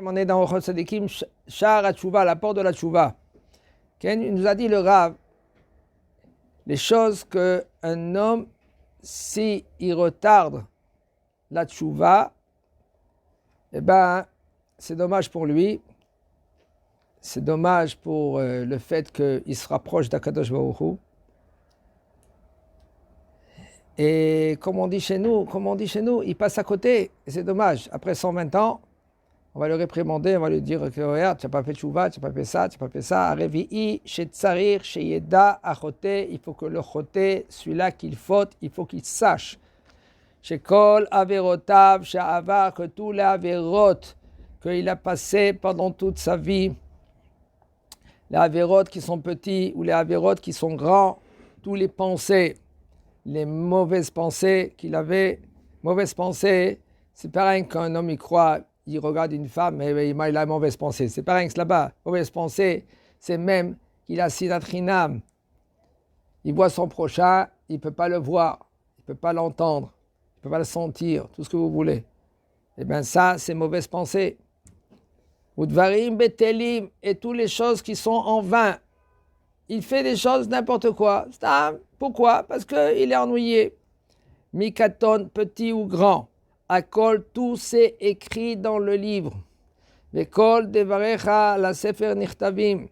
On est dans Orchot Tzadikim, Sha'ar HaTshuva, la porte de la Tshuva. Il nous a dit le Rav, les choses qu'un homme, s'il retarde la Tshuva, eh ben, c'est dommage pour lui. C'est dommage pour le fait qu'il se rapproche d'Akadosh Baruch Hu. Et comme on dit chez nous, il passe à côté. Et c'est dommage. Après 120 ans, on va le réprimander, on va lui dire que regarde, tu n'as pas fait tchouva, tu n'as pas fait ça, tu n'as pas fait ça. Revi'i, chez tsarir, chez yeda, achoté, il faut que le choté, celui-là qu'il faute, il faut qu'il sache. Chez kol averotav, chez avar, que tous les averot qu'il a passé pendant toute sa vie, les averot qui sont petits ou les averot qui sont grands, tous les pensées, les mauvaises pensées qu'il avait, mauvaises pensées, c'est pareil qu'un homme y croit. Il regarde une femme, mais il a une mauvaise pensée. C'est pareil que c'est là-bas. Mauvaise pensée, c'est même qu'il a sinatrinam. Il voit son prochain, il ne peut pas le voir, il ne peut pas l'entendre, il ne peut pas le sentir, tout ce que vous voulez. Eh bien ça, c'est mauvaise pensée. Udvarim betelim, et toutes les choses qui sont en vain. Il fait des choses n'importe quoi. Pourquoi? Parce qu'il est ennuyé. Mikaton, petit ou grand. Akol, tout c'est écrit dans le livre. Vekol devarecha la sefer nichtavim.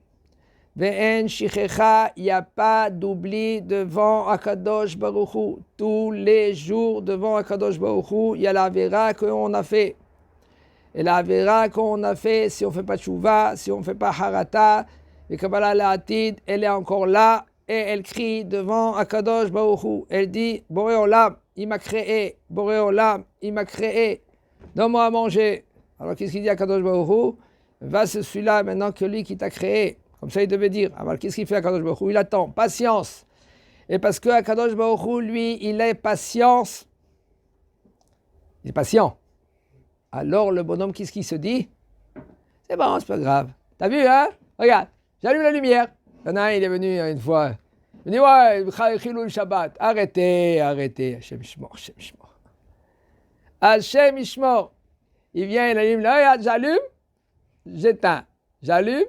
Ve'en shichecha, il n'y a pas d'oubli devant Akadosh Baruch Hu. Tous les jours devant Akadosh Baruch Hu, il y a la vera qu'on a fait. Et la vera qu'on a fait, si on ne fait pas tchouva, si on ne fait pas harata, et Kabbalah la'atid, elle est encore là et elle crie devant Akadosh Baruch Hu. Elle dit, Boré Olam, il m'a créé. Boré Olam, il m'a créé. Donne-moi à manger. Alors qu'est-ce qu'il dit à Akadosh Baruch Hu? Va c'est celui-là maintenant que lui qui t'a créé. Comme ça il devait dire. Alors qu'est-ce qu'il fait Akadosh Baruch Hu? Il attend. Patience. Et parce que Akadosh Baruch Hu, lui, il est patience. Il est patient. Alors le bonhomme, qu'est-ce qu'il se dit? C'est bon, c'est pas grave. T'as vu, hein? Regarde, j'allume la lumière. Il y en a un, il est venu une fois. Il dit, ouais, Chilul Shabbat. Arrêtez. Hashem Ishmor. Hashem Ishmor. Il vient, il allume. Là, regarde, j'allume, j'éteins. J'allume,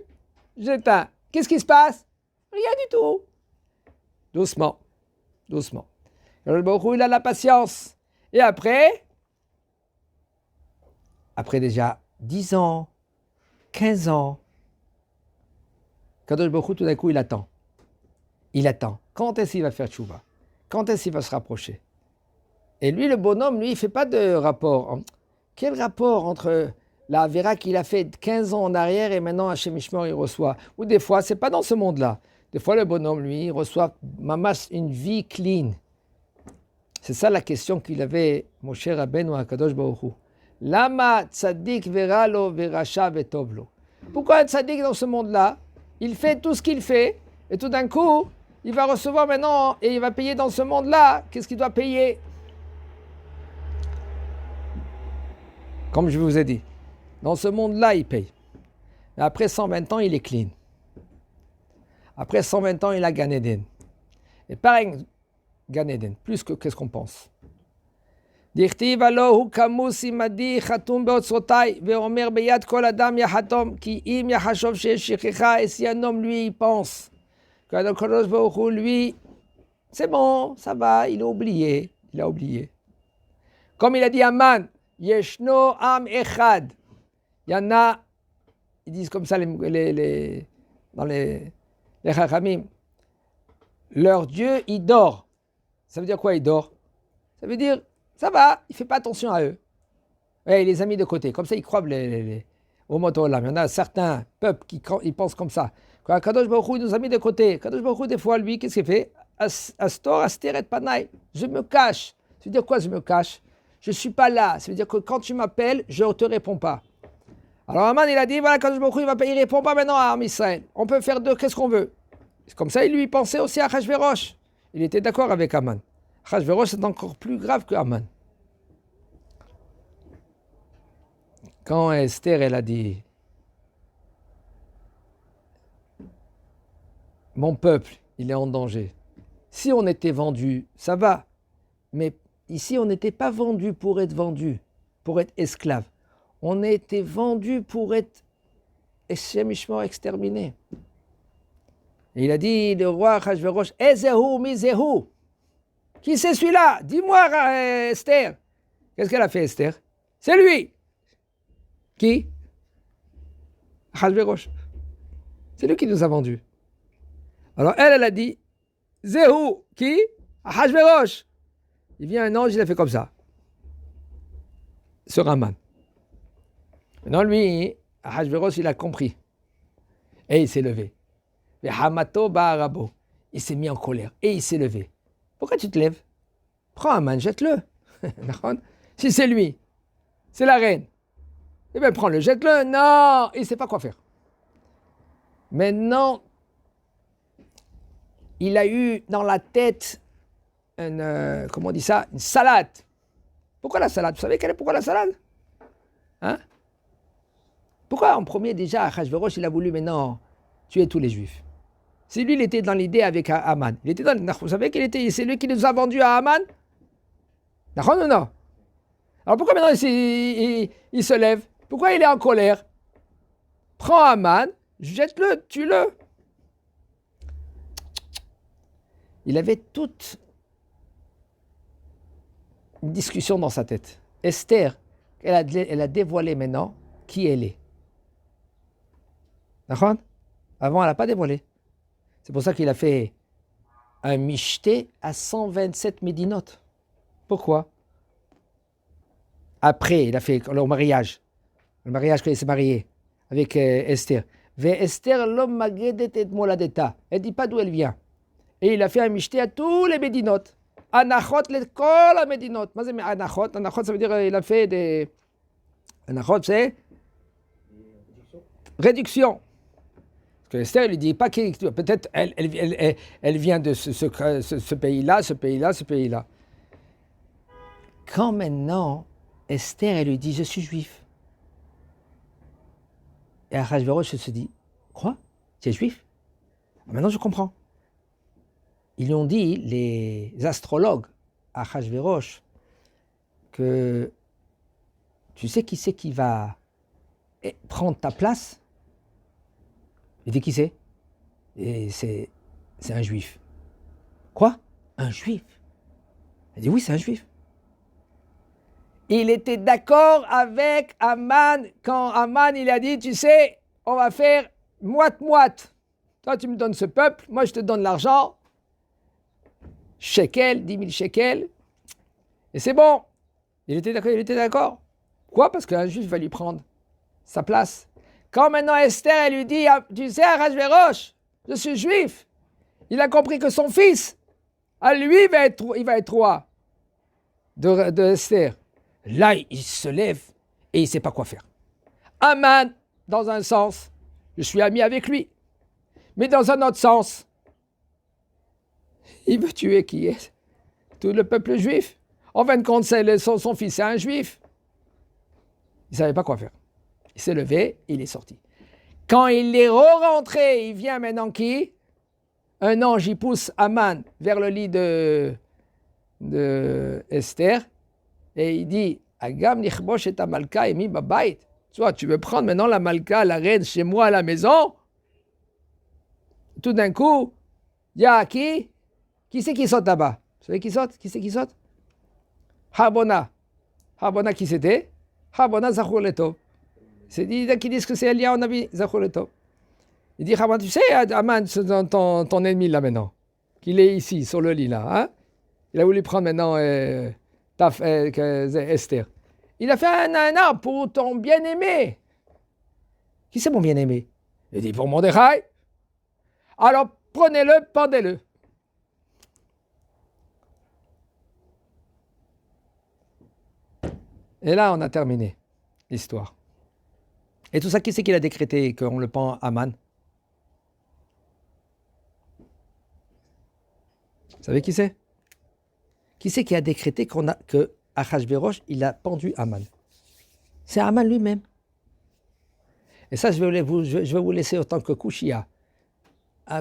j'éteins. Qu'est-ce qui se passe? Rien du tout. Doucement. Alors, le Baruch Hu, il a la patience. Et après déjà 10 ans, 15 ans, Kadosh Baruch Hu, tout d'un coup, il attend. Quand est-ce qu'il va faire tchouva? Quand est-ce qu'il va se rapprocher? Et lui, le bonhomme, lui, il ne fait pas de rapport. Quel rapport entre la Avera qu'il a fait 15 ans en arrière et maintenant Hashem Ishmor, il reçoit? Ou des fois, ce n'est pas dans ce monde-là. Des fois, le bonhomme, lui, il reçoit une vie clean. C'est ça la question qu'il avait, Moshe Rabbeinu à Kadosh Baruch Hu. Lama tzadik veralo veracha vetovlo. Pourquoi un tzadik dans ce monde-là? Il fait tout ce qu'il fait, et tout d'un coup, il va recevoir maintenant, et il va payer dans ce monde-là. Qu'est-ce qu'il doit payer? Comme je vous ai dit, dans ce monde-là, il paye. Mais après 120 ans, il est clean. Après 120 ans, il a Gan Eden. Et pareil, Gan Eden, plus que qu'est-ce qu'on pense. דכתיב הלא הוא כמוס עמדי חתום באוצרותיי ואומר ביד כל אדם יחתום כי אם יחשוב שיש שכחה et si un homme lui il pense que Akadosh Baruch Hu lui c'est bon, ça va, il a oublié. Comme il a dit à Aman, Yeshno Am Echad. Il y en a, ils disent comme ça dans les Chachamim, leur Dieu il dort. Ça veut dire quoi il dort? Ça veut dire ça va, il ne fait pas attention à eux. Et il les a mis de côté. Comme ça, ils croient au mot Olam. Il y en a certains peuples qui pensent comme ça. Quand Kadosh Baruch Hu nous a mis de côté, Kadosh Baruch Hu, des fois, lui, qu'est-ce qu'il fait? Astor, Asteret, Panay. Je me cache. Ça veut dire quoi, je me cache? Je ne suis pas là. Ça veut dire que quand tu m'appelles, je ne te réponds pas. Alors, Aman, il a dit, voilà, Kadosh Baruch Hu, il ne répond pas maintenant à Am Israël. On peut faire qu'est-ce qu'on veut. C'est comme ça, il lui pensait aussi à Achashverosh. Il était d'accord avec Aman. Achashverosh, c'est encore plus grave que Aman. Quand Esther, elle a dit, mon peuple, il est en danger. Si on était vendu, ça va. Mais ici, on n'était pas vendu pour être esclave. On a été vendu pour être exterminé. Et il a dit, le roi Achashverosh, Ezehu mizehu. Qui c'est celui-là? Dis-moi, Esther. Qu'est-ce qu'elle a fait, Esther? C'est lui. Qui? Achashverosh. C'est lui qui nous a vendus. Alors elle a dit, Zehu. Qui? Achashverosh. Il vient un ange, il a fait comme ça. Sur Haman. Maintenant, lui, Achashverosh, il a compris. Et il s'est levé. Et Hamato Ba'arabo. Il s'est mis en colère. Et il s'est levé. Pourquoi tu te lèves? Prends Haman, jette-le. Si c'est lui, c'est la reine. Eh bien, prends-le, jette-le. Non, il ne sait pas quoi faire. Maintenant, il a eu dans la tête comment on dit ça? Une salade. Pourquoi la salade? Vous savez pourquoi la salade? Hein? Pourquoi en premier déjà Achashverosh il a voulu maintenant tuer tous les juifs? C'est lui, il était dans l'idée avec Haman. Il était vous savez c'est lui qui nous a vendus à Haman? D'accord ou non? Alors pourquoi maintenant il se lève? Pourquoi il est en colère? Prends Haman, jette-le, tue-le. Il avait toute une discussion dans sa tête. Esther, elle a dévoilé maintenant qui elle est. D'accord? Avant, elle n'a pas dévoilé. C'est pour ça qu'il a fait un michté à 127 médinotes. Pourquoi? Après, il a fait le mariage quand il s'est marié avec Esther. Esther, l'homme magédet et moladeta. Elle ne dit pas d'où elle vient. Et il a fait un michté à tous les médinotes. Anachot, l'école à médinotes. Anachot, ça veut dire il a fait des... Anachot, c'est réduction. Parce que Esther, il ne dit pas peut-être elle vient de ce pays-là, ce pays-là, ce pays-là. Quand maintenant, Esther, elle lui dit, je suis juif. Et Achashverosh se dit, quoi? Tu es juif? Maintenant, je comprends. Ils lui ont dit, les astrologues, à Achashverosh, que tu sais qui c'est qui va prendre ta place? Il dit qui c'est? Et c'est un juif. Quoi? Un juif? Elle dit oui, c'est un juif. Il était d'accord avec Haman quand Haman il a dit, tu sais, on va faire moite-moite. Toi, tu me donnes ce peuple, moi je te donne l'argent. Shekel, 10 000 shekels. Et c'est bon. Il était d'accord. Quoi? Parce qu'un juif va lui prendre sa place. Quand maintenant Esther, elle lui dit, tu sais, Achashverosh, je suis juif. Il a compris que son fils, à lui, il va être roi de Esther. Là, il se lève et il ne sait pas quoi faire. Haman, dans un sens, je suis ami avec lui. Mais dans un autre sens, il veut tuer qui est? Tout le peuple juif. En fin de compte, son fils, c'est un juif. Il ne savait pas quoi faire. Il s'est levé, il est sorti. Quand il est rentré, il vient maintenant qui? Un ange, il pousse Haman vers le lit de Esther et il dit, Agam nichbosh et malka emi babait. Tu veux prendre maintenant la malka, la reine, chez moi à la maison? Tout d'un coup, il y a qui? Qui c'est qui saute là-bas? Vous savez qui saute? Qui c'est qui saute? Harbona. Harbona qui c'était? Harbona Zachor Letov. C'est dit qu'ils disent que c'est Eliyahu Navi, Zachor Letov. Il dit, Haman, tu sais, Haman, ton ennemi là maintenant, qu'il est ici, sur le lit là, hein? Il a voulu prendre maintenant Esther. Il a fait un arbre pour ton bien-aimé. Qui c'est mon bien-aimé? Il dit, pour Mordechai. Alors prenez-le, pendez-le. Et là, on a terminé l'histoire. Et tout ça, qui c'est qui l'a décrété qu'on le pend à Haman? Vous savez qui c'est? Qui c'est qui a décrété que Achashverosh, il a pendu Haman? C'est Haman lui-même. Et ça, je vais vous laisser autant que Kushia.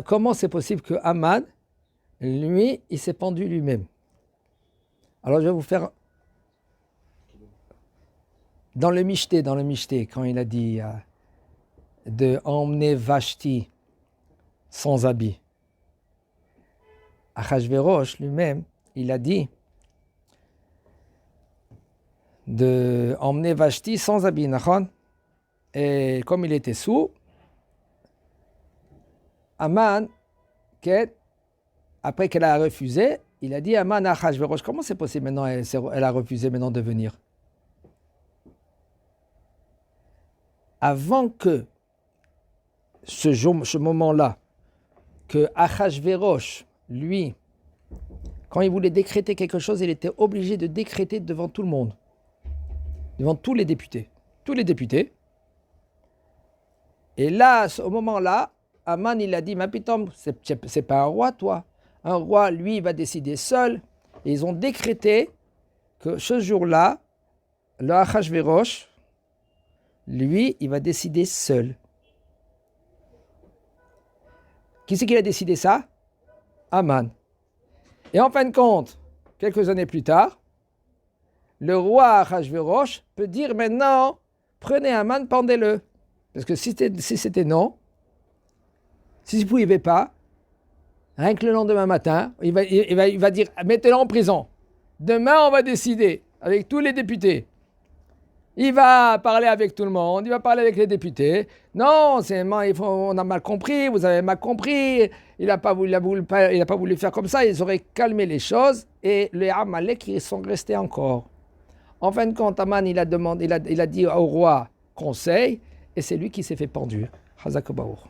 Comment c'est possible que Haman, lui, il s'est pendu lui-même? Alors, je vais vous faire... Dans le Michté, quand il a dit de emmener Vashti sans habit, Achashverosh lui-même, il a dit de emmener Vashti sans habit, nachon. Et comme il était sourd, Aman, après qu'elle a refusé, il a dit Aman à Achashverosh, comment c'est possible maintenant, elle a refusé maintenant de venir? Avant que ce moment-là, que Achashverosh, lui, quand il voulait décréter quelque chose, il était obligé de décréter devant tout le monde, devant tous les députés. Tous les députés. Et là, au moment-là, Aman, il a dit, ma pitom, c'est pas un roi, toi. Un roi, lui, il va décider seul. Et ils ont décrété que ce jour-là, le Achashverosh, lui, il va décider seul. Qui c'est qui a décidé ça? Aman. Et en fin de compte, quelques années plus tard, le roi Achashverosh peut dire maintenant, prenez Aman, pendez-le. Parce que si c'était non, si vous ne pouvez pas, rien que le lendemain matin, il va dire, mettez-le en prison. Demain, on va décider avec tous les députés. Il va parler avec tout le monde, il va parler avec les députés. Non, on a mal compris, vous avez mal compris. Il n'a pas voulu faire comme ça. Ils auraient calmé les choses et les Amalek, ils sont restés encore. En fin de compte, Aman, il a dit au roi conseil et c'est lui qui s'est fait pendu. Chazak Baour.